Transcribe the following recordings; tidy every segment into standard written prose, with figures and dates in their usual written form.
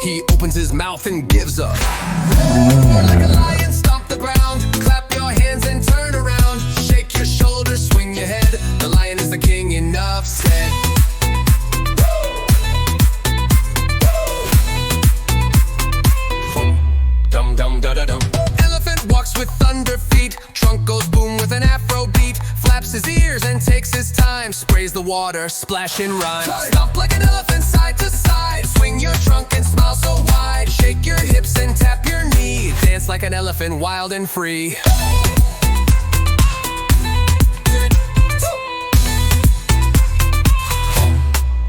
He opens his mouth and gives up. Roar like a lion, stomp the ground. Clap your hands and turn around. Shake your shoulders, swing your head. The lion is the king, enough said. Dum dum da da dum. Elephant walks with thunder feet. Trunk goes boom with an afro beat. Flaps his ears and takes his time. Sprays the water, splash in rhyme. Stomp like an elephant side to side. Swing your trunk and smile so wide. Shake your hips and tap your knee. Dance like an elephant, wild and free.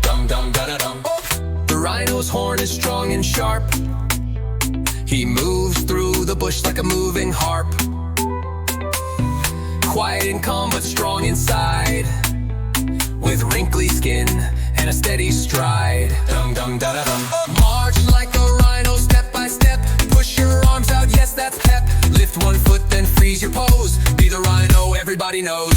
Dum dum da da dum. The rhino's horn is strong and sharp. He moves through the bush like a moving harp. Quiet and calm but strong inside, with wrinkly skin and a steady stride. Dum dum da da dum. March like a rhino, step by step. Push your arms out, yes that's pep. Lift one foot then freeze your pose. Be the rhino everybody knows.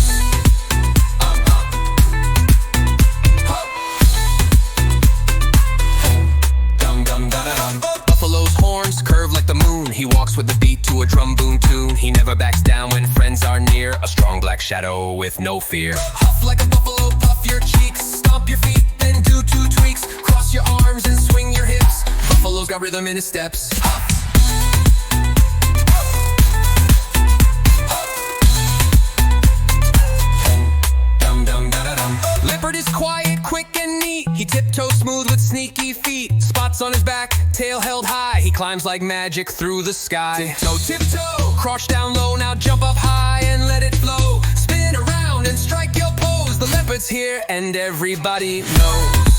Dum dum da da dum. Buffalo's horns curve like the moon. He walks with the beat to a drum boom tune. He never backs down when friends are near. A strong black shadow with no fear. Huff like a buffalo, puff your cheeks. Stomp your feet, then do two tweaks. Cross your arms and swing your hips. Buffalo's got rhythm in his steps. Huff. Dum dum da da dum. Leopard is quiet, quick and neat. He tiptoes smooth with sneaky feet. Spots on his back, tail held high. He climbs like magic through the sky. So tiptoe, crouch down low, now jump up high and let it flow. Spin around and strike your pose. The leopard's here and everybody knows.